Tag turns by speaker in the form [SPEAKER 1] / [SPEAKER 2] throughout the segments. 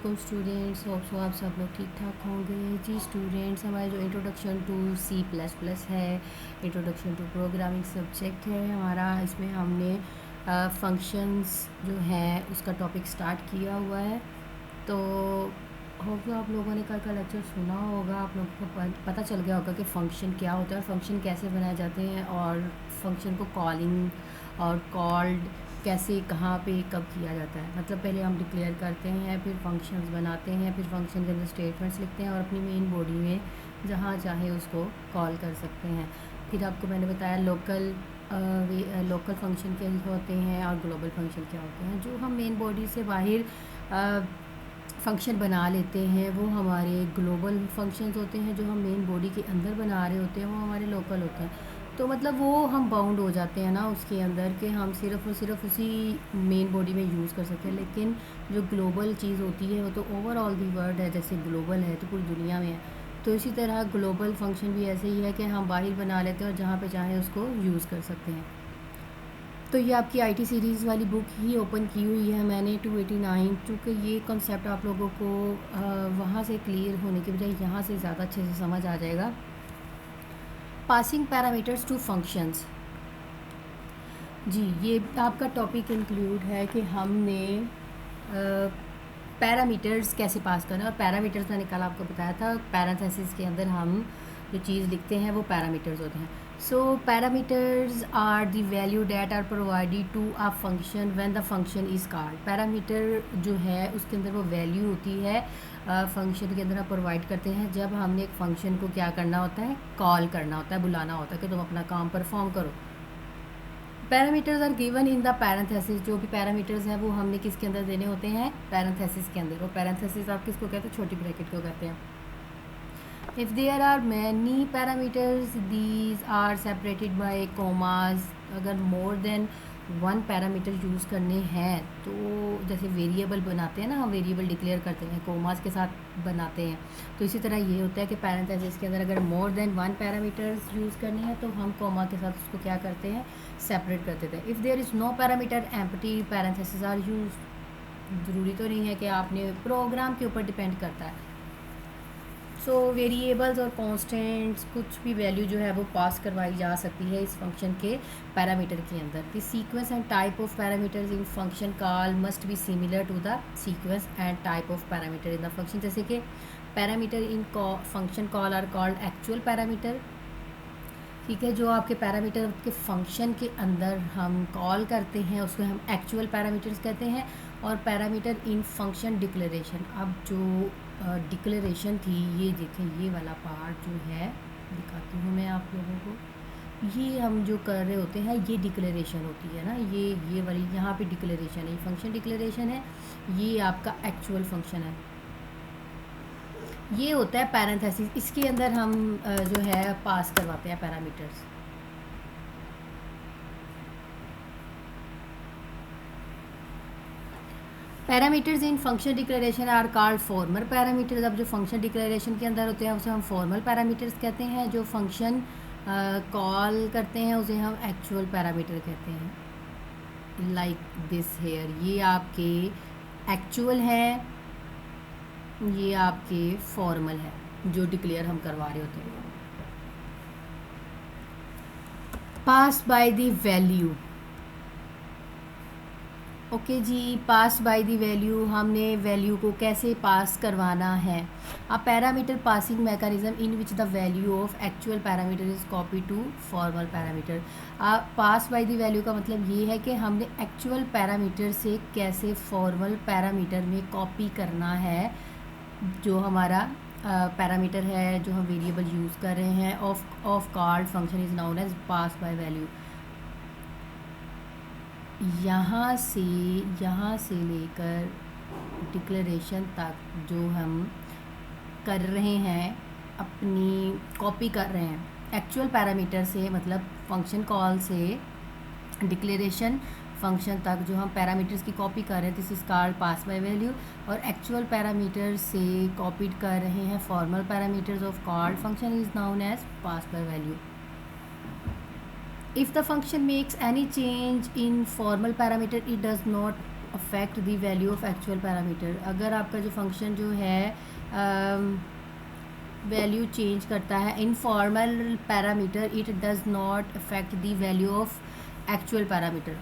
[SPEAKER 1] Students hope so आप सब लोग ठीक ठाक होंगे जी। स्टूडेंट्स, हमारे जो इंट्रोडक्शन टू C++ है, इंट्रोडक्शन टू प्रोग्रामिंग सब्जेक्ट है हमारा, इसमें हमने फंक्शंस जो है उसका टॉपिक स्टार्ट किया हुआ है। तो होप आप लोगों ने कल का लेक्चर सुना होगा, आप लोगों को पता चल गया होगा कि फ़ंक्शन क्या होता है, फंक्शन कैसे बनाए जाते हैं और फंक्शन को कॉलिंग और कॉल्ड कैसे कहाँ पे कब किया जाता है। मतलब पहले हम डिक्लेयर करते हैं, फिर फंक्शंस बनाते हैं, फिर फंक्शन के अंदर स्टेटमेंट्स लिखते हैं और अपनी मेन बॉडी में जहाँ चाहे उसको कॉल कर सकते हैं। फिर आपको मैंने बताया लोकल फंक्शन क्या होते हैं और ग्लोबल फंक्शन क्या होते हैं। जो हम मेन बॉडी से बाहर फंक्शन बना लेते हैं वो हमारे ग्लोबल फंक्शंस होते हैं। जो हम मेन बॉडी के अंदर बना रहे होते हैं वो हमारे लोकल होते हैं। तो मतलब वो हम बाउंड हो जाते हैं ना उसके अंदर, कि हम सिर्फ और सिर्फ उसी मेन बॉडी में यूज़ कर सकते हैं। लेकिन जो ग्लोबल चीज़ होती है वो तो ओवरऑल दी वर्ल्ड है, जैसे ग्लोबल है तो पूरी दुनिया में है। तो इसी तरह ग्लोबल फंक्शन भी ऐसे ही है कि हम बाहर बना लेते हैं और जहाँ पे चाहें उसको यूज़ कर सकते हैं। तो ये आपकी आईटी सीरीज़ वाली बुक ही ओपन की हुई है मैंने 289, चूँकि ये कॉन्सेप्ट आप लोगों को वहाँ से क्लियर होने के बजाय यहाँ से ज़्यादा अच्छे से समझ आ जाएगा। पासिंग पैरामीटर्स टू फंक्शंस, जी ये आपका टॉपिक इंक्लूड है कि हमने पैरामीटर्स कैसे पास करना है। और पैरामीटर्स मैंने कल आपको बताया था, पैरेंथेसिस के अंदर हम जो चीज़ लिखते हैं वो पैरामीटर्स होते हैं। So parameters are the value that are provided to a function when the function is called. Parameter जो है उसके अंदर वो वैल्यू होती है फंक्शन के अंदर हम प्रोवाइड करते हैं जब हमने एक फ़ंक्शन को क्या करना होता है, कॉल करना होता है, बुलाना होता है कि तुम अपना काम परफॉर्म करो। Parameters are given in the parenthesis, जो भी पैरामीटर्स हैं वो हमने किसके अंदर देने होते हैं, पैरेंथेसिस के अंदर। और पैरेंथेसिस आप किसको कहते हैं, छोटी ब्रैकेट को कहते हैं। If there are many parameters these are separated by commas. अगर more than one parameter use करने हैं तो जैसे वेरिएबल बनाते हैं ना, हम वेरिएबल डिक्लेयर करते हैं कोमास के साथ बनाते हैं। तो इसी तरह ये होता है कि पैरेंथेसिस के अंदर अगर more than one parameters use करनी है तो हम कोमा के साथ उसको क्या करते हैं, सेपरेट कर देते हैं। If there is no parameter empty parenthesis are use. ज़रूरी तो नहीं है कि आपने प्रोग्राम के ऊपर डिपेंड करता है। सो वेरिएबल्स और कॉन्स्टेंट्स कुछ भी वैल्यू जो है वो पास करवाई जा सकती है इस फंक्शन के पैरामीटर के अंदर। The sequence and type of parameters in function call must be similar to the sequence and type of parameter in the function. जैसे कि parameter in function call are called actual parameter, ठीक है। जो आपके parameter के function के अंदर हम कॉल करते हैं उसको हम एक्चुअल पैरामीटर्स कहते हैं। और पैरामीटर इन फंक्शन डिक्लेरेशन, अब जो डिक्लेरेशन थी, ये देखें ये वाला पार्ट जो है दिखाती हूँ मैं आप लोगों को। ये हम जो कर रहे होते हैं ये डिक्लेरेशन होती है ना, ये वाली यहाँ पे डिक्लेरेशन है, ये फंक्शन डिक्लेरेशन है, ये आपका एक्चुअल फंक्शन है। ये होता है पैरेंथेसिस, इसके अंदर हम जो है पास करवाते हैं parameters. Parameters in function declaration are called formal parameters. अब जो फंक्शन डिक्लेरेशन के अंदर होते हैं उसे हम फॉर्मल पैरामीटर्स कहते हैं। जो फंक्शन कॉल करते हैं उसे हम एक्चुअल पैरामीटर कहते हैं। लाइक दिस हेयर, ये आपके एक्चुअल हैं, ये आपके फॉर्मल है जो डिक्लेयर हम करवा रहे होते हैं। Pass by the value, okay जी। पास बाय द वैल्यू, हमने वैल्यू को कैसे पास करवाना है। A parameter passing mechanism in which the value of actual parameter is copy to formal parameter. Pass by the value का मतलब ये है कि हमने एक्चुअल पैरामीटर से कैसे फॉर्मल पैरामीटर में कॉपी करना है। जो हमारा पैरामीटर है, जो हम वेरिएबल यूज़ कर रहे हैं of called function is known as pass by value. यहाँ से लेकर डिक्लेरेशन तक जो हम कर रहे हैं, अपनी कॉपी कर रहे हैं एक्चुअल पैरामीटर से, मतलब फंक्शन कॉल से डिक्लेरेशन फंक्शन तक जो हम पैरामीटर्स की कॉपी कर रहे हैं, this is called pass by value. और एक्चुअल पैरामीटर से कॉपीड कर रहे हैं formal parameters of called function is known as pass by value. If the function makes any change in formal parameter, it does not affect the value of actual parameter. अगर आपका जो function जो है value change करता है इन formal parameter, it does not affect the value of actual parameter.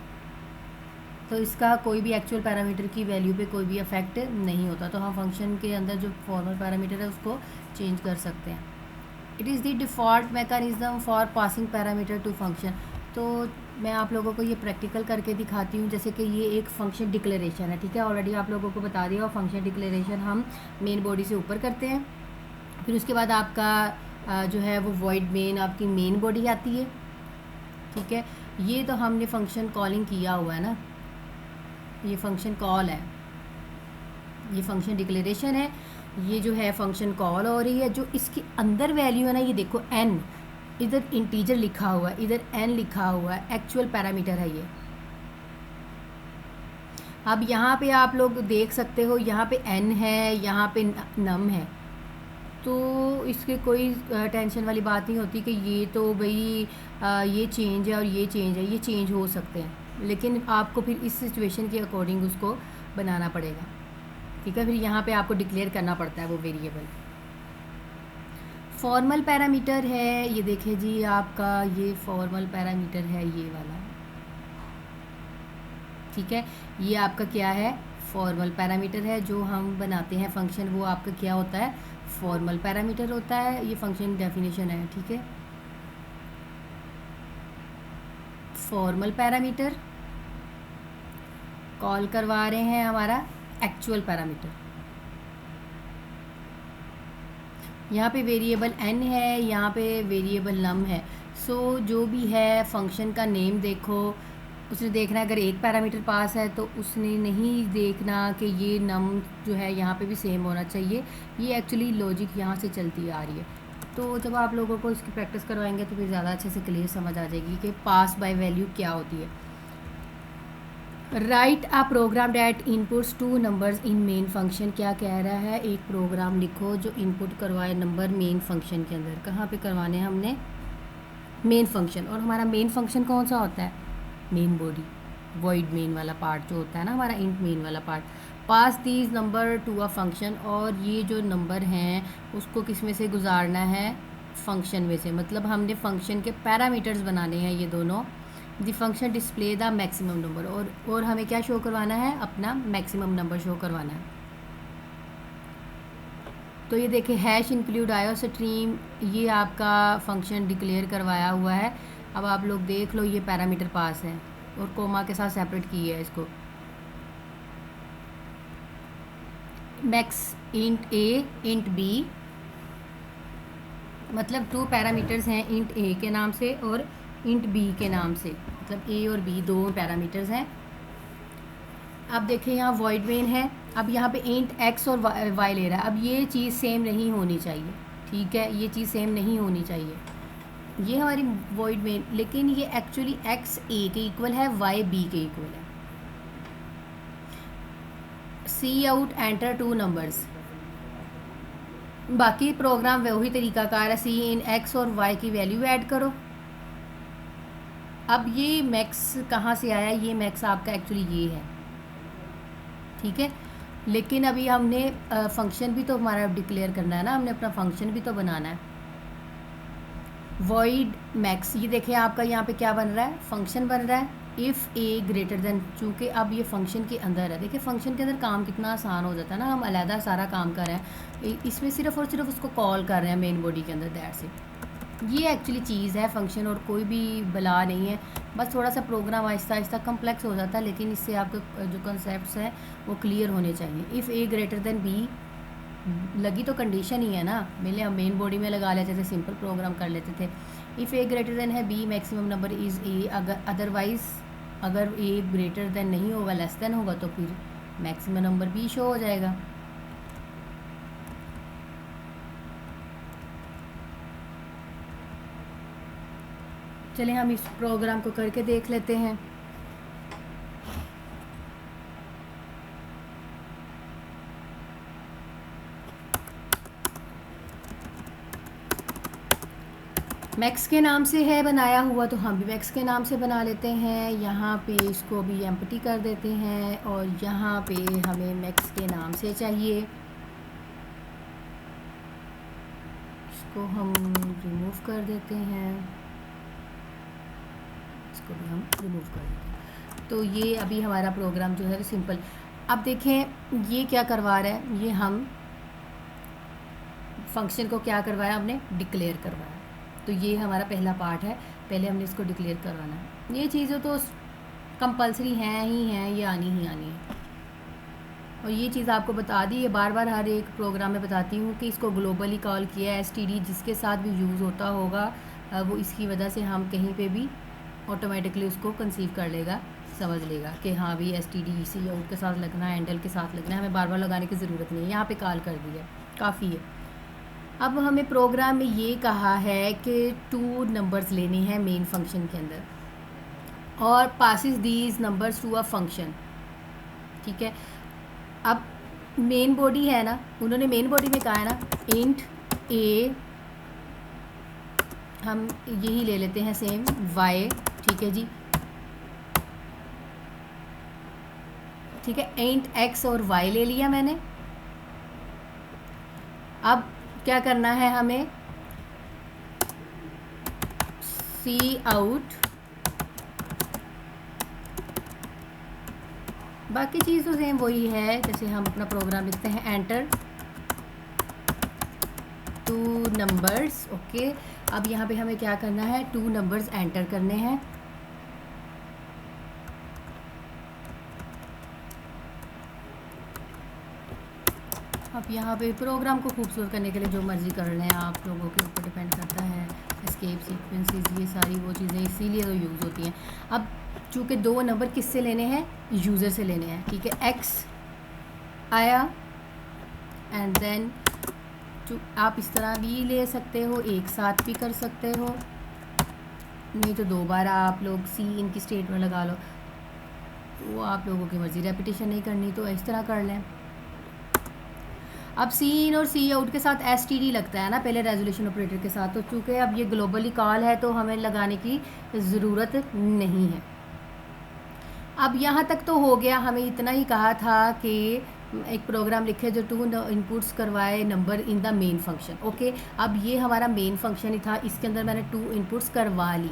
[SPEAKER 1] तो इसका कोई भी एक्चुअल पैरामीटर की वैल्यू पे कोई भी अफेक्ट नहीं होता। तो हम फंक्शन के अंदर जो फॉर्मल पैरामीटर है उसको चेंज कर सकते हैं। It is the default mechanism for passing parameter to function. तो मैं आप लोगों को ये प्रैक्टिकल करके दिखाती हूँ। जैसे कि ये एक फंक्शन डिक्लेरेशन है, ठीक है, ऑलरेडी आप लोगों को बता दिया। और फंक्शन डिक्लेरेशन हम मेन बॉडी से ऊपर करते हैं, फिर उसके बाद आपका जो है वो वॉइड मेन आपकी मेन बॉडी आती है, ठीक है। ये तो हमने फंक्शन कॉलिंग किया हुआ है ना, ये फंक्शन कॉल है, ये फंक्शन डिक्लेरेशन है, ये जो है फंक्शन कॉल हो रही है। जो इसके अंदर वैल्यू है ना, ये देखो n, इधर इंटीजर लिखा हुआ है, इधर n लिखा हुआ है, एक्चुअल पैरामीटर है ये। अब यहाँ पे आप लोग देख सकते हो, यहाँ पे n है, यहाँ पे num है, तो इसके कोई टेंशन वाली बात नहीं होती कि ये तो भाई ये चेंज है और ये चेंज है, ये चेंज हो सकते हैं, लेकिन आपको फिर इस सिचुएशन के अकॉर्डिंग उसको बनाना पड़ेगा, ठीक है। फिर यहाँ पे आपको डिक्लेयर करना पड़ता है वो वेरिएबल। फॉर्मल पैरामीटर है, ये देखिए जी आपका ये फॉर्मल पैरामीटर है, ये वाला, ठीक है। ये आपका क्या है, फॉर्मल पैरामीटर है। जो हम बनाते हैं फंक्शन वो आपका क्या होता है, फॉर्मल पैरामीटर होता है। ये फंक्शन डेफिनेशन है, ठीक है। फॉर्मल पैरामीटर कॉल करवा रहे हैं हमारा एक्चुअल पैरामीटर। यहाँ पे वेरिएबल n है, यहाँ पे वेरिएबल num है। सो जो भी है फंक्शन का नेम देखो, उसने देखना है अगर एक पैरामीटर पास है तो उसने नहीं देखना कि ये num जो है यहाँ पे भी सेम होना चाहिए। ये एक्चुअली लॉजिक यहाँ से चलती आ रही है। तो जब आप लोगों को इसकी प्रैक्टिस करवाएंगे तो फिर ज़्यादा अच्छे से क्लियर समझ आ जाएगी कि पास बाय वैल्यू क्या होती है। Write a program that inputs two numbers in main function. क्या कह रहा है, एक प्रोग्राम लिखो जो इनपुट करवाए नंबर मेन फंक्शन के अंदर। कहाँ पे करवाने हैं हमने, मेन फंक्शन। और हमारा मेन फंक्शन कौन सा होता है, मेन बॉडी, वॉइड मेन वाला पार्ट जो होता है ना हमारा, इंट मेन वाला part. Pass these number to a function, और ये जो नंबर हैं उसको किस में से गुजारना है, फंक्शन में से। मतलब हमने फंक्शन के पैरामीटर्स बनाने हैं ये दोनों। The function display the maximum number, और हमें क्या शो करवाना है, अपना मैक्सिमम नंबर शो करवाना है। तो ये देखिए हैश इंक्लूड आयो स्ट्रीम, ये आपका फंक्शन डिक्लेयर करवाया हुआ है। अब आप लोग देख लो, ये पैरामीटर पास है और कोमा के साथ सेपरेट की है इसको। मैक्स इंट ए इंट बी, मतलब 2 पैरामीटर्स हैं, इंट ए के नाम से और इंट बी के नाम से। मतलब ए और बी 2 पैरामीटर्स हैं। अब देखिए यहाँ वॉइड मेन है, अब यहाँ पे इंट एक्स और वाई ले रहा है। अब ये चीज़ सेम नहीं होनी चाहिए, ठीक है, ये चीज़ सेम नहीं होनी चाहिए। ये हमारी वॉइड मेन, लेकिन ये एक्चुअली एक्स ए के इक्वल है, वाई बी के इक्वल है। सी आउट एंटर 2 नंबर्स, बाकी प्रोग्राम वही तरीकाकार है। सी इन एक्स और वाई की वैल्यू ऐड करो। अब ये मैक्स कहाँ से आया, ये मैक्स आपका एक्चुअली ये है, ठीक है। लेकिन अभी हमने फंक्शन भी तो हमारा डिक्लेयर करना है ना, हमने अपना फंक्शन भी तो बनाना है। वॉइड मैक्स, ये देखिए आपका यहाँ पे क्या बन रहा है, फंक्शन बन रहा है। इफ़ ए ग्रेटर देन, चूँकि अब ये फंक्शन के अंदर है, देखिए फंक्शन के अंदर काम कितना आसान हो जाता है ना, हम अलहदा सारा काम कर रहे हैं, इसमें सिर्फ और सिर्फ उसको कॉल कर रहे हैं मेन बॉडी के अंदर। दैट से ये एक्चुअली चीज़ है फंक्शन, और कोई भी बला नहीं है। बस थोड़ा सा प्रोग्राम आहिस्ता आहिस्ता कम्प्लेक्स हो जाता है, लेकिन इससे आपके जो कंसेप्ट हैं वो क्लियर होने चाहिए। If A greater than B लगी तो कंडीशन ही है ना, पहले हम मेन बॉडी में लगा लेते थे, सिंपल प्रोग्राम कर लेते थे। इफ़ ए ग्रेटर देन है B, maximum number is A. Otherwise अगर ए ग्रेटर देन नहीं होगा, लेस देन होगा, तो फिर मैक्सिमम नंबर बी शो हो जाएगा। चलिए हम इस प्रोग्राम को करके देख लेते हैं। मैक्स के नाम से है बनाया हुआ तो हम भी मैक्स के नाम से बना लेते हैं। यहाँ पे इसको भी एम्प्टी कर देते हैं और यहाँ पे हमें मैक्स के नाम से चाहिए, इसको हम रिमूव कर देते हैं, इसको भी हम रिमूव कर देते हैं। तो ये अभी हमारा प्रोग्राम जो है सिंपल। अब देखें ये क्या करवा रहा है, ये हम फंक्शन को क्या करवाया, हमने डिक्लेयर करवाया। तो ये हमारा पहला पार्ट है, पहले हमने इसको डिक्लेयर करवाना है। ये चीज़ें तो कंपलसरी हैं ही हैं, ये आनी ही आनी है। और ये चीज़ आपको बता दी, ये बार बार हर एक प्रोग्राम में बताती हूँ कि इसको ग्लोबली कॉल किया है। STD जिसके साथ भी यूज़ होता होगा वो इसकी वजह से हम कहीं पे भी ऑटोमेटिकली उसको कंसीव कर लेगा, समझ लेगा कि हाँ भी STD सी आउट के साथ लगना है, हैंडल के साथ लगना है, हमें बार बार लगाने की ज़रूरत नहीं है, यहाँ पे कॉल कर दी है, काफ़ी है। अब हमें प्रोग्राम में ये कहा है कि 2 नंबर्स लेने हैं मेन फंक्शन के अंदर और passes these numbers to a function, ठीक है। अब मेन बॉडी है ना, उन्होंने मेन बॉडी में कहा है ना इंट a, हम यही ले लेते हैं सेम y, ठीक है जी, ठीक है। इंट x और y ले लिया मैंने। अब क्या करना है हमें, सी आउट, बाकी चीज़ तो सेम वही है जैसे हम अपना प्रोग्राम लिखते हैं, एंटर 2 नंबर्स, ओके। अब यहाँ पे हमें क्या करना है, 2 नंबर्स एंटर करने हैं। अब यहाँ पे प्रोग्राम को खूबसूरत करने के लिए जो मर्ज़ी कर लें, आप लोगों के ऊपर डिपेंड करता है। एस्केप सीक्वेंसेस, ये सारी वो चीज़ें इसीलिए तो यूज़ होती हैं। अब चूँकि 2 नंबर किससे लेने हैं, यूज़र से लेने हैं, ठीक है। x आया एंड देन आप इस तरह भी ले सकते हो, एक साथ भी कर सकते हो, नहीं तो 2 बार आप लोग सी इनकी स्टेट में लगा लो, वो आप लोगों की मर्ज़ी, रेपिटेशन नहीं करनी तो इस तरह कर लें। अब सी इन और सी आउट के साथ STD लगता है ना पहले रेजोल्यूशन ऑपरेटर के साथ, तो चूँकि अब ये ग्लोबली कॉल है तो हमें लगाने की ज़रूरत नहीं है। अब यहाँ तक तो हो गया, हमें इतना ही कहा था कि एक प्रोग्राम लिखे जो 2 इनपुट्स करवाए number in the main function, okay. अब ये हमारा मेन फंक्शन ही था, इसके अंदर मैंने 2 इनपुट्स करवा ली।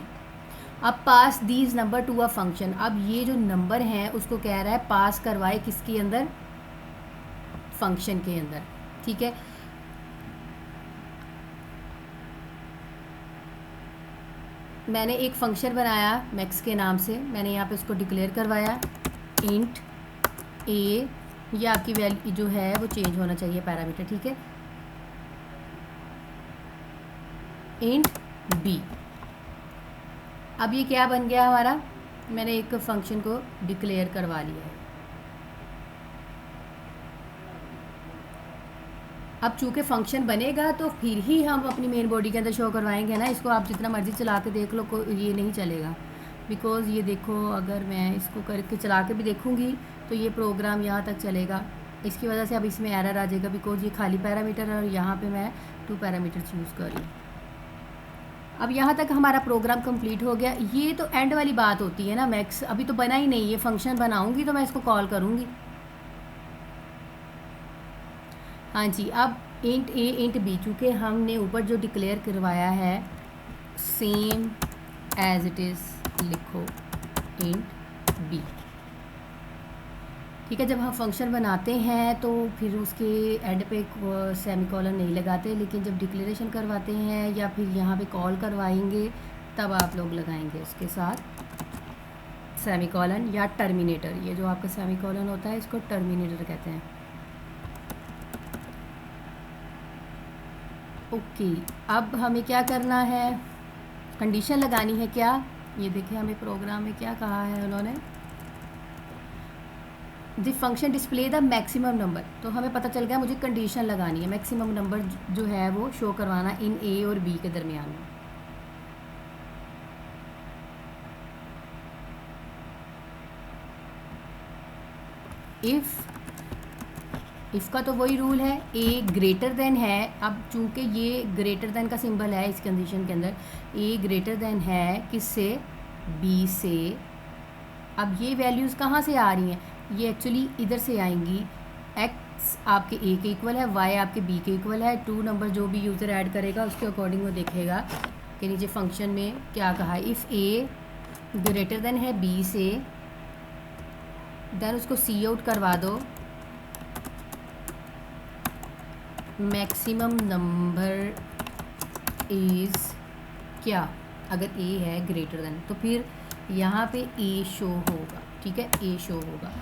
[SPEAKER 1] अब pass these number to a function, अब ये जो नंबर हैं उसको कह रहा है पास करवाए किसके अंदर, फंक्शन के अंदर, ठीक है। मैंने एक फंक्शन बनाया मैक्स के नाम से, मैंने यहाँ पे उसको डिक्लेयर करवाया इंट a, ये आपकी वैल्यू जो है वो चेंज होना चाहिए पैरामीटर, ठीक है। इंट b, अब ये क्या बन गया हमारा, मैंने एक फंक्शन को डिक्लेयर करवा लिया है। अब चूँकि फंक्शन बनेगा तो फिर ही हम अपनी मेन बॉडी के अंदर शो करवाएंगे ना, इसको आप जितना मर्ज़ी चला के देख लो, ये नहीं चलेगा, बिकॉज़ ये देखो अगर मैं इसको करके चला के भी देखूँगी तो ये प्रोग्राम यहाँ तक चलेगा, इसकी वजह से अब इसमें एरर आ जाएगा, बिकॉज़ ये खाली पैरामीटर है और यहाँ पे मैं 2 पैरामीटर्स यूज़ कर रही हूँ। अब यहाँ तक हमारा प्रोग्राम कंप्लीट हो गया। ये तो एंड वाली बात होती है ना, मैक्स अभी तो बना ही नहीं, ये फंक्शन बनाऊँगी तो मैं इसको कॉल करूँगी। हाँ जी, अब इंट a इंट b, चूँकि हमने ऊपर जो डिक्लेयर करवाया है सेम एज इट इज़ लिखो इंट b, ठीक है। जब हम फंक्शन बनाते हैं तो फिर उसके एंड पे सेमीकोलन नहीं लगाते, लेकिन जब डिक्लेरेशन करवाते हैं या फिर यहाँ पे कॉल करवाएंगे तब आप लोग लगाएंगे उसके साथ सेमीकोलन या टर्मिनेटर। ये जो आपका सेमीकोलन होता है इसको टर्मिनेटर कहते हैं, ओके। अब हमें क्या करना है, कंडीशन लगानी है क्या, ये देखिए हमें प्रोग्राम में क्या कहा है उन्होंने, the function display the maximum number, तो हमें पता चल गया मुझे कंडीशन लगानी है, मैक्सिमम नंबर जो है वो शो करवाना इन a और b के दरमियान में। इफ़ इफ़ का तो वही रूल है, ए ग्रेटर देन है। अब चूंकि ये ग्रेटर देन का सिंबल है इस कंडीशन के अंदर, ए ग्रेटर देन है किससे, बी से। अब ये वैल्यूज़ कहाँ से आ रही हैं, ये एक्चुअली इधर से आएंगी। एक्स आपके ए के इक्वल है, वाई आपके बी के इक्वल है। टू नंबर जो भी यूज़र ऐड करेगा उसके अकॉर्डिंग वो देखेगा कि नीचे फंक्शन में क्या कहा है। इफ़ ए ग्रेटर देन है बी से, देन उसको सी आउट करवा दो, मैक्सिमम नंबर इज़ क्या, अगर ए है ग्रेटर देन तो फिर यहाँ पे ए शो होगा, ठीक है, ए शो होगा।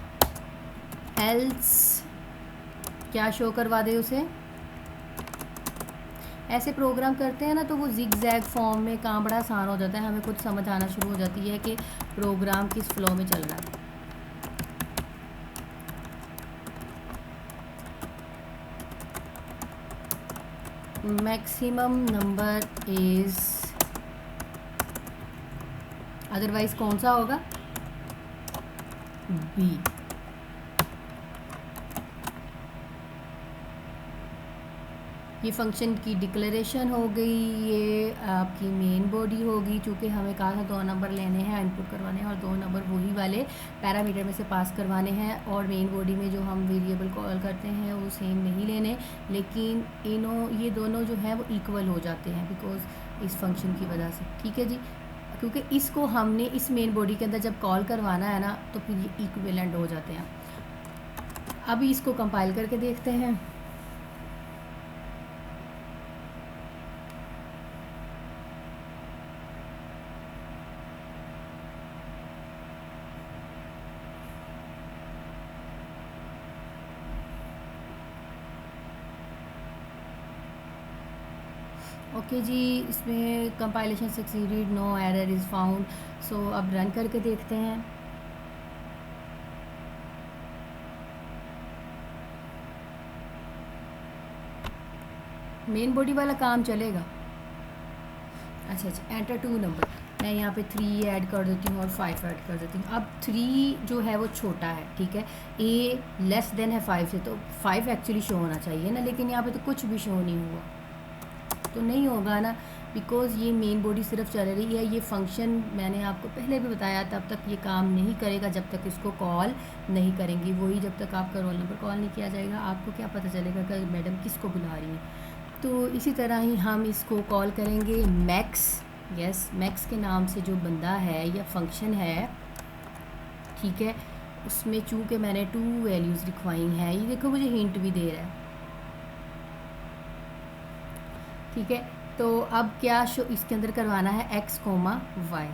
[SPEAKER 1] एल्स क्या शो करवा दे उसे। ऐसे प्रोग्राम करते हैं ना तो वो जिग जैग फॉर्म में काम बड़ा आसान हो जाता है, हमें खुद समझ आना शुरू हो जाती है कि प्रोग्राम किस फ्लो में चल रहा है। मैक्सिमम नंबर इज़, अदरवाइज कौन सा होगा, बी। ये फंक्शन की डिक्लेरेशन हो गई, ये आपकी मेन बॉडी होगी। चूँकि हमें कहा था 2 नंबर लेने हैं, इनपुट करवाने हैं और 2 नंबर वही वाले पैरामीटर में से पास करवाने हैं। और मेन बॉडी में जो हम वेरिएबल कॉल करते हैं वो सेम नहीं लेने, लेकिन ये दोनों जो है वो इक्वल हो जाते हैं बिकॉज इस फंक्शन की वजह से, ठीक है जी। क्योंकि इसको हमने इस मेन बॉडी के अंदर जब कॉल करवाना है ना तो फिर ये इक्विवेलेंट हो जाते हैं। अभी इसको कंपाइल करके देखते हैं। ओके जी, इसमें compilation succeeded, no error is found. So अब रन करके देखते हैं। मेन बॉडी वाला काम चलेगा। अच्छा, एंटर 2 नंबर, मैं यहाँ पे 3 ऐड कर देती हूँ और 5 ऐड कर देती हूँ। अब 3 जो है वो छोटा है, ठीक है, ए लेस देन है 5 से, तो 5 एक्चुअली शो होना चाहिए ना, लेकिन यहाँ पे तो कुछ भी शो नहीं हुआ, तो नहीं होगा ना, बिकॉज़ ये मेन बॉडी सिर्फ चल रही है। ये फंक्शन मैंने आपको पहले भी बताया, तब तक ये काम नहीं करेगा जब तक इसको कॉल नहीं करेंगी। वही जब तक आपका रोल नंबर कॉल नहीं किया जाएगा, आपको क्या पता चलेगा कि मैडम किसको बुला रही हैं। तो इसी तरह ही हम इसको कॉल करेंगे मैक्स। यस, मैक्स के नाम से जो बंदा है या फंक्शन है, ठीक है, उसमें चूँकि मैंने 2 वैल्यूज़ लिखवाई हैं, ये देखो मुझे हिंट भी दे रहा है, ठीक है। तो अब क्या शो इसके अंदर करवाना है, x comma y,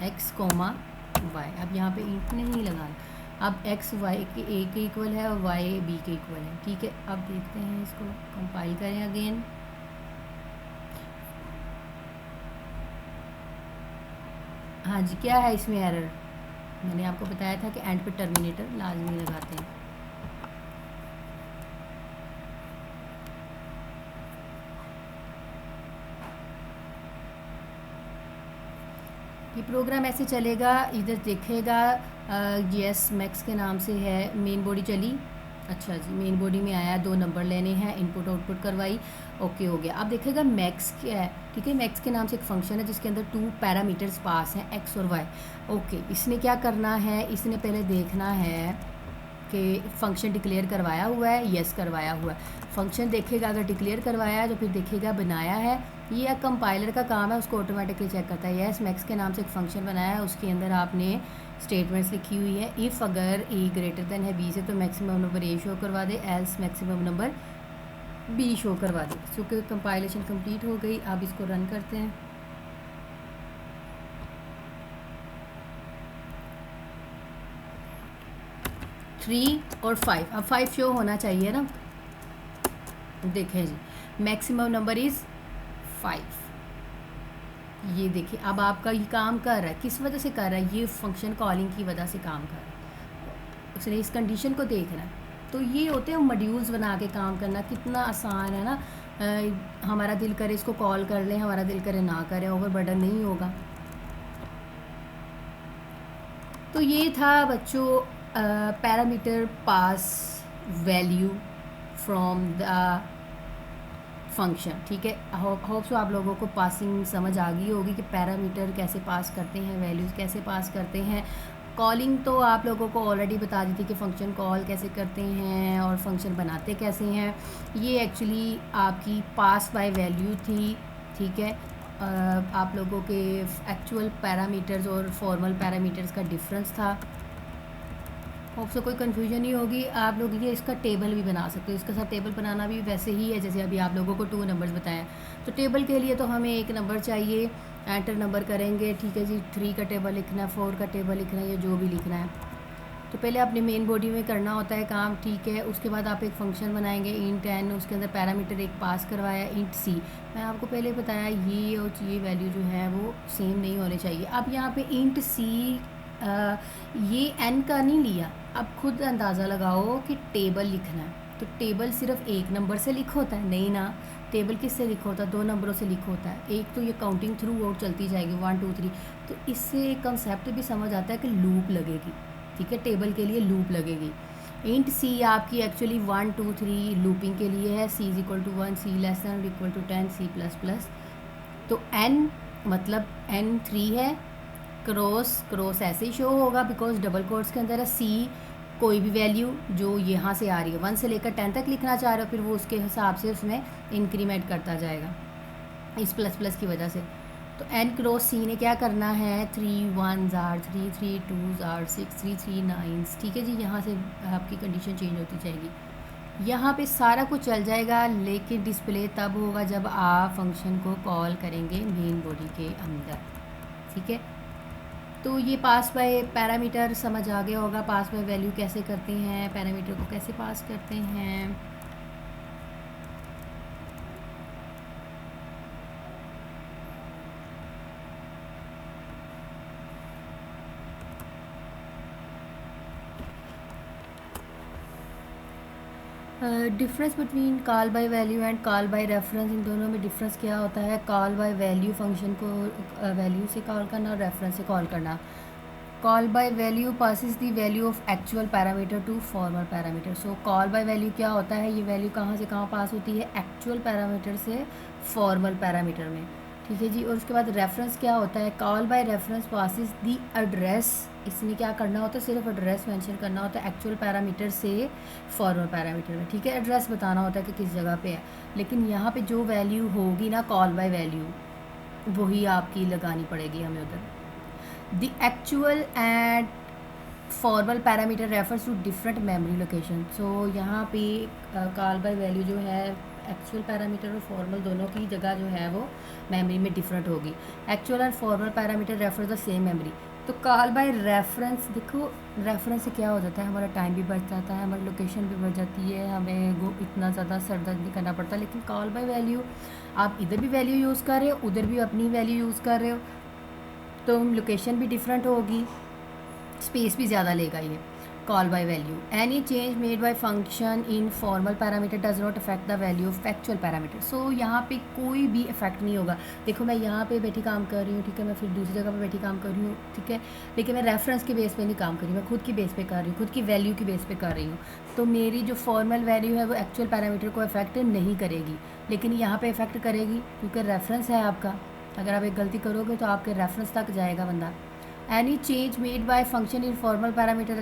[SPEAKER 1] x comma y. अब यहाँ पे इंट नहीं लगाना, अब एक्स वाई के ए के इक्वल है और वाई बी के इक्वल है, ठीक है। अब देखते हैं, इसको कंपाइल करें अगेन। हाँ जी, क्या है इसमें एरर, मैंने आपको बताया था कि एंड पे टर्मिनेटर लाजमी लगाते हैं। ये प्रोग्राम ऐसे चलेगा, इधर देखेगा यस मैक्स के नाम से है, मेन बॉडी चली, अच्छा जी, मेन बॉडी में आया, 2 नंबर लेने हैं, इनपुट आउटपुट करवाई, ओके हो गया। अब देखेगा मैक्स क्या है, ठीक है, मैक्स के नाम से एक फंक्शन है जिसके अंदर 2 पैरामीटर्स पास हैं, एक्स और वाई। ओके, इसने क्या करना है, इसने पहले देखना है कि फंक्शन डिक्लेयर करवाया हुआ है, यस करवाया हुआ है। फंक्शन देखेगा, अगर डिक्लेयर करवाया है तो फिर देखेगा बनाया है, ये कंपाइलर का काम है, उसको ऑटोमेटिकली चेक करता है। यस मैक्स के नाम से एक फंक्शन बनाया है, उसके अंदर आपने स्टेटमेंट्स लिखी हुई है। इफ़ अगर ए ग्रेटर देन है बी से तो मैक्सिमम नंबर ए शो करवा दे, else maximum number b show करवा दे। क्योंकि कंपाइलेशन कंप्लीट हो गई, अब इसको रन करते हैं। थ्री और 5, अब 5 शो होना चाहिए ना, देखें जी, मैक्सिमम नंबर इज़ 5। ये देखिए, अब आपका ये काम कर रहा है, किस वजह से कर रहा है, ये फंक्शन कॉलिंग की वजह से काम कर रहा है, उसने इस कंडीशन को देख रहा है। तो ये होते हैं मॉड्यूल्स बना के काम करना, कितना आसान है ना। हमारा दिल करे इसको कॉल कर लें, हमारा दिल करे ना करें, ओवरबर्डन नहीं होगा। तो ये था बच्चों parameter pass value from the function. ठीक है, होप सो आप लोगों को पासिंग समझ आ गई होगी कि पैरामीटर कैसे पास करते हैं, वैल्यूज़ कैसे पास करते हैं। कॉलिंग तो आप लोगों को ऑलरेडी बता दी थी कि फ़ंक्शन कॉल कैसे करते हैं और फंक्शन बनाते कैसे हैं। ये एक्चुअली आपकी पास बाय वैल्यू थी। ठीक है, आप लोगों के एक्चुअल पैरामीटर्स और फॉर्मल पैरामीटर्स का डिफरेंस था। होप से कोई कन्फ्यूजन नहीं होगी। आप लोग ये इसका टेबल भी बना सकते हो। इसका साथ टेबल बनाना भी वैसे ही है जैसे अभी आप लोगों को 2 नंबर्स बताएं। तो टेबल के लिए तो हमें एक नंबर चाहिए, एंटर नंबर करेंगे। ठीक है जी, 3 का टेबल लिखना है, 4 का टेबल लिखना है, या जो भी लिखना है। तो पहले अपने मेन बॉडी में करना होता है काम। ठीक है, उसके बाद आप एक फ़ंक्शन बनाएंगे इंट n, उसके अंदर पैरामीटर एक पास करवाया इंट c। मैं आपको पहले बताया ये और ये वैल्यू जो है वो सेम नहीं होने चाहिए। अब यहाँ पे इंट c ये n का नहीं लिया। अब खुद अंदाज़ा लगाओ कि टेबल लिखना है तो टेबल सिर्फ एक नंबर से लिखा होता है? नहीं ना, टेबल किस से लिखा होता है? 2 नंबरों से लिखा होता है। एक तो ये काउंटिंग थ्रू आउट चलती जाएगी 1 2 3। तो इससे कंसेप्ट भी समझ आता है कि लूप लगेगी। ठीक है, टेबल के लिए लूप लगेगी। इंट सी आपकी एक्चुअली 1 2 3 लूपिंग के लिए है। C is equal to 1, c less than equal to 10, c plus plus. तो n मतलब n 3 है। क्रॉस ऐसे ही शो होगा बिकॉज डबल कोट्स के अंदर है। सी कोई भी वैल्यू जो यहाँ से आ रही है 1 से लेकर 10 तक लिखना चाह रहे हो, फिर वो उसके हिसाब से उसमें इंक्रीमेंट करता जाएगा इस प्लस प्लस की वजह से। तो n क्रॉस सी ने क्या करना है, 3 1s are 3 3 2s are 6 3 3 9s। ठीक है जी, यहाँ से आपकी कंडीशन चेंज होती जाएगी। यहाँ पे सारा कुछ चल जाएगा, लेकिन डिस्प्ले तब होगा जब आप फंक्शन को कॉल करेंगे मेन बॉडी के अंदर। ठीक है, तो ये पास बाय पैरामीटर समझ आ गया होगा। पास बाय वैल्यू कैसे करते हैं, पैरामीटर को कैसे पास करते हैं। Difference between call by value and call by reference, इन दोनों में डिफरेंस क्या होता है? कॉल बाय वैल्यू फंक्शन को वैल्यू से कॉल करना और रेफरेंस से कॉल करना। Call by value passes the value of actual parameter to formal parameter. So call by value क्या होता है? ये वैल्यू कहाँ से कहाँ पास होती है? एक्चुअल पैरामीटर से फॉर्मल पैरामीटर में। ठीक है जी, और उसके बाद रेफरेंस क्या होता है? Call by reference passes the address. इसमें क्या करना होता है? सिर्फ एड्रेस मेंशन करना होता है एक्चुअल पैरामीटर से फॉर्मल पैरामीटर में। ठीक है, एड्रेस बताना होता है कि किस जगह पे है, लेकिन यहाँ पे जो वैल्यू होगी ना कॉल बाय वैल्यू, वही आपकी लगानी पड़ेगी हमें उधर। The actual and formal parameter refers to different memory location. So यहाँ पे कॉल बाय वैल्यू जो है एक्चुअल पैरामीटर और फॉर्मल दोनों की जगह जो है वो मेमोरी में डिफरेंट होगी। Actual and formal parameter refer the same memory. तो कॉल बाय रेफरेंस, देखो रेफरेंस से क्या हो जाता है, हमारा टाइम भी बच जाता है, हमारी लोकेशन भी बच जाती है, हमें इतना ज़्यादा सरदर्द नहीं करना पड़ता। लेकिन कॉल बाय वैल्यू आप इधर भी वैल्यू यूज़ कर रहे हो, उधर भी अपनी वैल्यू यूज़ कर रहे हो, तो लोकेशन भी डिफरेंट होगी, स्पेस भी ज़्यादा लेगा ये। Call by value, any change made by function in formal parameter does not affect the value of actual parameter. So यहाँ पे कोई भी इफेक्ट नहीं होगा। देखो मैं यहाँ पे बैठी काम कर रही हूँ, ठीक है, मैं फिर दूसरी जगह पे बैठी काम कर रही हूँ, ठीक है, लेकिन मैं रेफरेंस के बेस पे नहीं काम कर रही, मैं खुद की बेस पे कर रही हूँ, खुद की वैल्यू की बेस पे कर रही हूँ। तो मेरी जो फॉर्मल वैल्यू है वो एक्चुअल पैरामीटर को अफेक्ट नहीं करेगी, लेकिन यहाँ पर इफेक्ट करेगी क्योंकि रेफरेंस है आपका। अगर आप एक गलती करोगे तो आपके रेफरेंस तक जाएगा बंदा। Any change made by function in formal parameter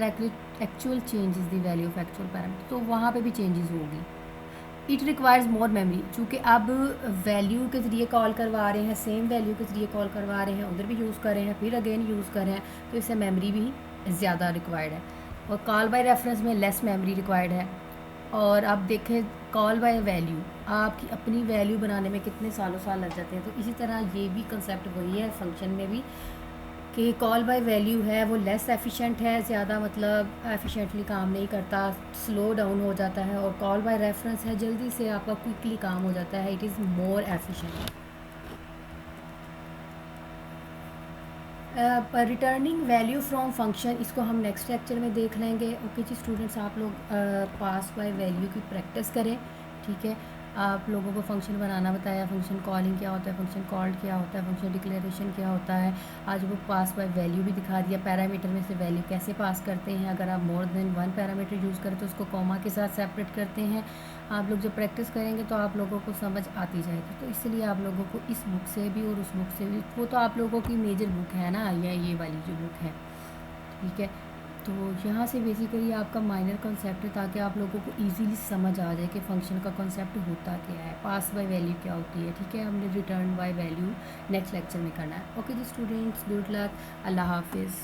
[SPEAKER 1] actual changes the value of actual parameter। तो वहाँ पे भी चेंजेस होगी। इट रिक्वायर्स मोर मेमोरी, चूँकि अब वैल्यू के ज़रिए कॉल करवा रहे हैं, सेम वैल्यू के ज़रिए कॉल करवा रहे हैं, उधर भी यूज़ कर रहे हैं, फिर अगेन यूज़ कर रहे हैं, तो इससे मेमोरी भी ज़्यादा रिक्वायर्ड है। और कॉल बाय रेफरेंस में लेस मेमोरी रिक्वायर्ड है। और अब देखें कॉल बाय वैल्यू, आपकी अपनी वैल्यू बनाने में कितने सालों साल लग जाते हैं। तो इसी तरह ये भी कंसेप्ट वही है फंक्शन में भी, कि कॉल बाय वैल्यू है वो लेस एफिशिएंट है, ज़्यादा मतलब एफिशिएंटली काम नहीं करता, स्लो डाउन हो जाता है। और कॉल बाय रेफरेंस है जल्दी से आपका क्विकली काम हो जाता है, it is more efficient. Returning value from function, इसको हम नेक्स्ट लेक्चर में देख लेंगे। ओके जी स्टूडेंट्स, आप लोग पास बाय वैल्यू की प्रैक्टिस करें, ठीक है। आप लोगों को फंक्शन बनाना बताया, फंक्शन कॉलिंग क्या होता है, फंक्शन कॉल्ड क्या होता है, फंक्शन डिक्लेरेशन क्या होता है। आज वो पास बाय वैल्यू भी दिखा दिया, पैरामीटर में से वैल्यू कैसे पास करते हैं। अगर आप मोर देन वन पैरामीटर यूज़ करें तो उसको कॉमा के साथ सेपरेट करते हैं। आप लोग जब प्रैक्टिस करेंगे तो आप लोगों को समझ आती जाएगी। तो इसलिए आप लोगों को इस बुक से भी और उस बुक से भी, वो तो आप लोगों की मेजर बुक है ना, या ये वाली जो बुक है, ठीक है। तो यहाँ से बेसिकली आपका माइनर कॉन्सेप्ट है, ताकि आप लोगों को इजीली समझ आ जाए कि फ़ंक्शन का कॉन्सेप्ट होता क्या है, पास बाय वैल्यू क्या होती है, ठीक है। हमने return by value next lecture में करना है। ओके जी स्टूडेंट्स, गुड लक, अल्लाह हाफिज़।